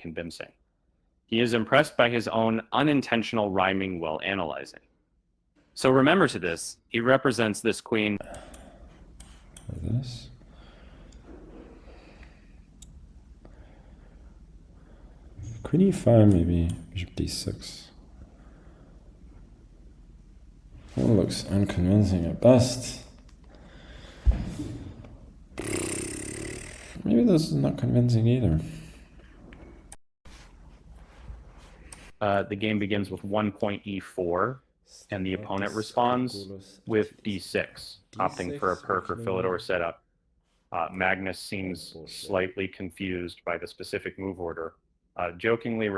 convincing. He is impressed by his own unintentional rhyming while analyzing. So remember to this, he represents this queen. This. Queen e5, maybe bishop d6. That looks unconvincing at best. Maybe this is not convincing either. The game begins with 1 point e4, and the opponent responds with d6, opting for a Perk or Philidor setup. Magnus seems slightly confused by the specific move order, jokingly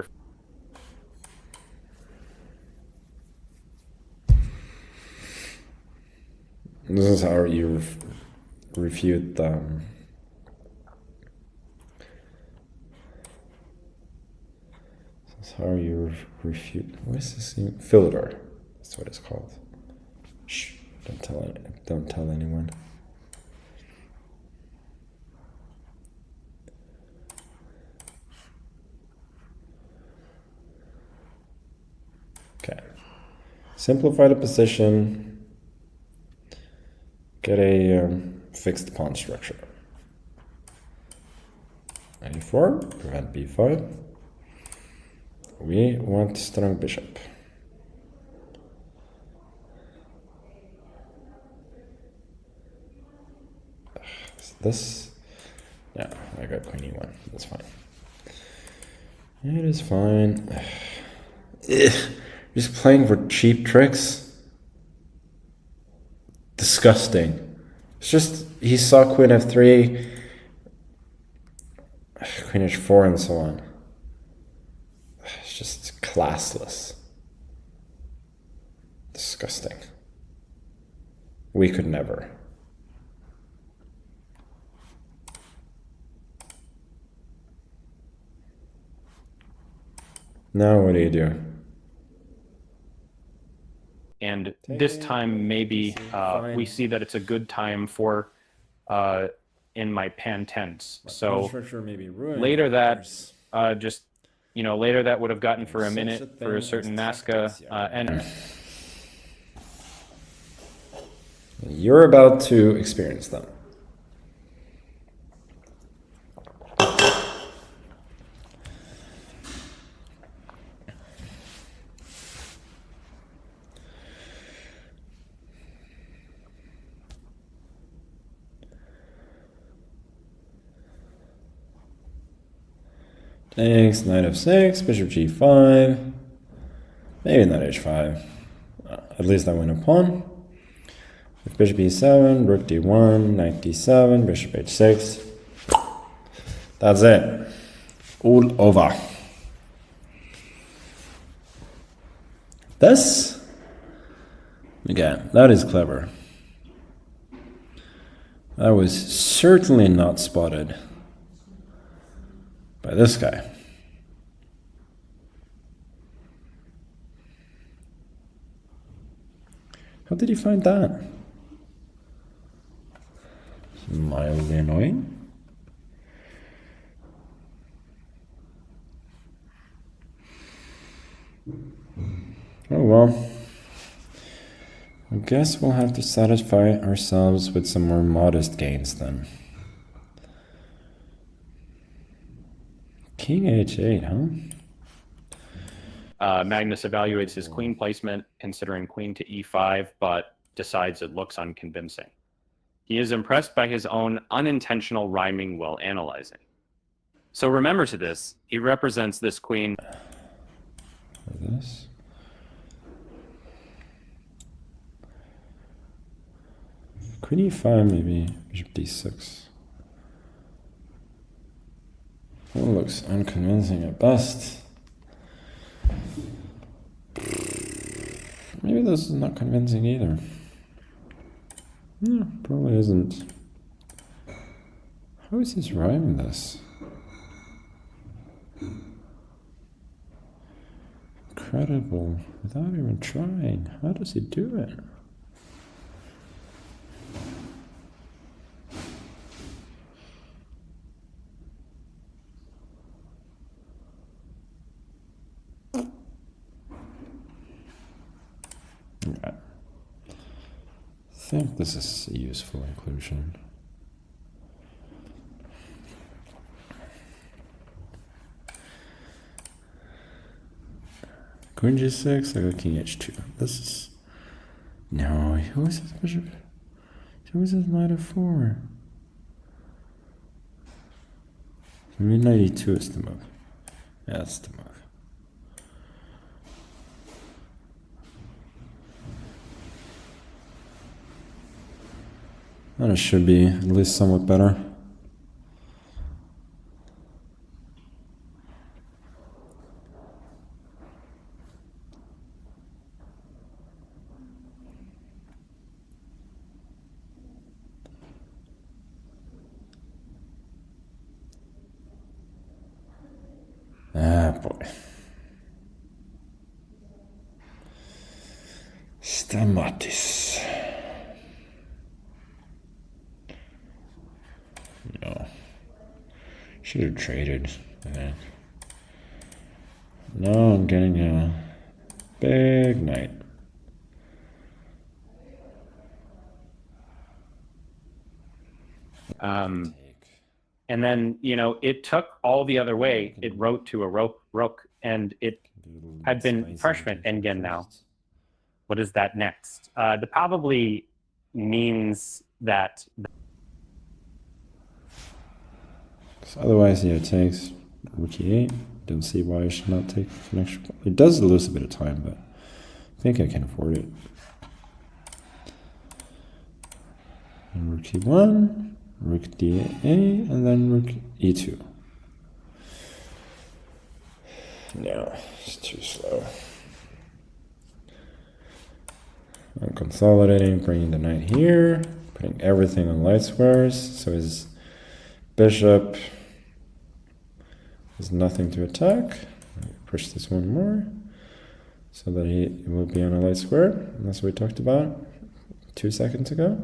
This is how you refute the what is this name? Philidor. That's what it's called. Shh, don't tell anyone. Okay. Simplify the position. Get a fixed pawn structure. a4, prevent b5. We want strong bishop. This, yeah, I got queen e1. That's fine. It is fine. Just playing for cheap tricks. Disgusting. It's just, he saw queen f3, queen h4, and so on. It's just classless. Disgusting. We could never. Now what do you do? And this time, maybe we see that it's a good time for in my pan tense. So later that just, you know, later that would have gotten for a minute for a certain Nazca and you're about to experience them. Thanks, knight f6, bishop g5, maybe knight h5. At least I win a pawn. With bishop e7, rook d1, knight d7, bishop h6. That's it. All over. This, again, that is clever. That was certainly not spotted by this guy. How did he find that? It's mildly annoying. Oh well. I guess we'll have to satisfy ourselves with some more modest gains then. King h8, huh? Magnus evaluates his queen placement, considering queen to e5, but decides it looks unconvincing. He is impressed by his own unintentional rhyming while analyzing. So remember to this, he represents this queen. This. Queen e5, maybe bishop d6. That looks unconvincing at best. Maybe this is not convincing either. No, probably isn't. How is he rhyming this? Incredible. Without even trying. How does he do it? think this is a useful inclusion. Queen g6, I got king h2. This is... No, who is this bishop? Who is this knight f4? Maybe knight e2 is the move. Yeah, that's the move. And it should be at least somewhat better. Ah, boy. Stamatis. No. Should have traded, I think. No, I'm getting a big knight. And then, you know, it took all the other way. It wrote to a rook, and it had been parchment endgame now. What is that next? That probably means that... Otherwise, yeah, it takes rook e8. Don't see why I should not take an extra. It does lose a bit of time, but I think I can afford it. And rook e1, rook d8, and then rook e2. No, it's too slow. I'm consolidating, bringing the knight here, putting everything on light squares, so his bishop has nothing to attack. Push this one more, so that he will be on a light square. And that's what we talked about 2 seconds ago.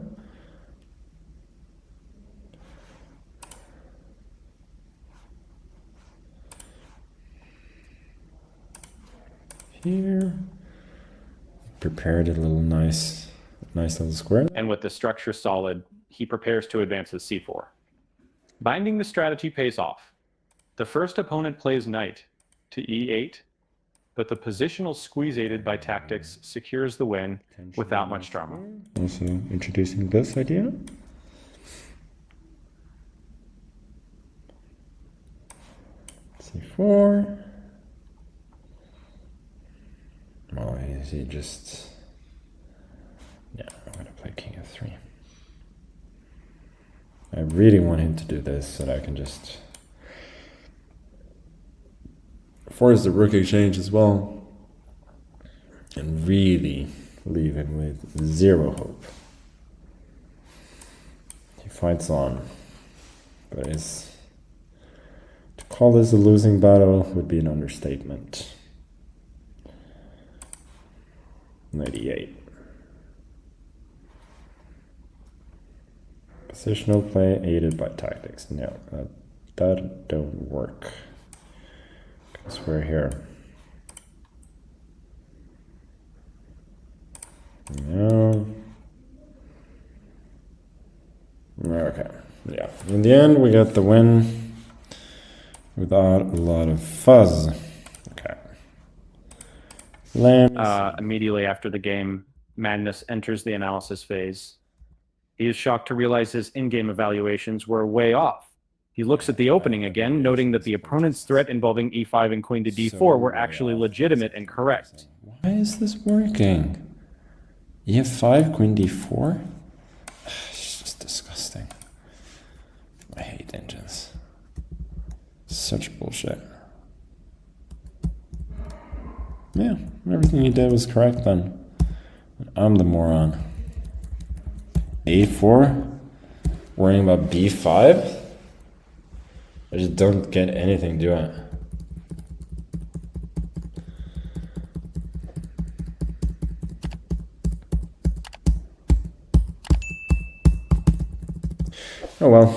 Here, prepared a little nice little square. And with the structure solid, he prepares to advance his c4. Binding the strategy pays off. The first opponent plays knight to e8, but the positional squeeze aided by tactics secures the win without much drama. Also introducing this idea. c4. Oh, is he just... Yeah, I'm going to play king f3. I really want him to do this so that I can just force the rook exchange as well and really leave him with zero hope. He fights on, but to call this a losing battle would be an understatement. 98. Positional play aided by tactics. No, that don't work. Because we're here. No. Okay. Yeah. In the end, we got the win without a lot of fuzz. Okay. Immediately after the game, Magnus enters the analysis phase. He is shocked to realize his in-game evaluations were way off. He looks at the opening again, noting that the opponent's threat involving e5 and queen to d4 were actually legitimate and correct. Why is this working? e5, queen d4? It's just disgusting. I hate engines. Such bullshit. Yeah, everything you did was correct then. I'm the moron. a4? Worrying about b5? I just don't get anything, do I? Oh well.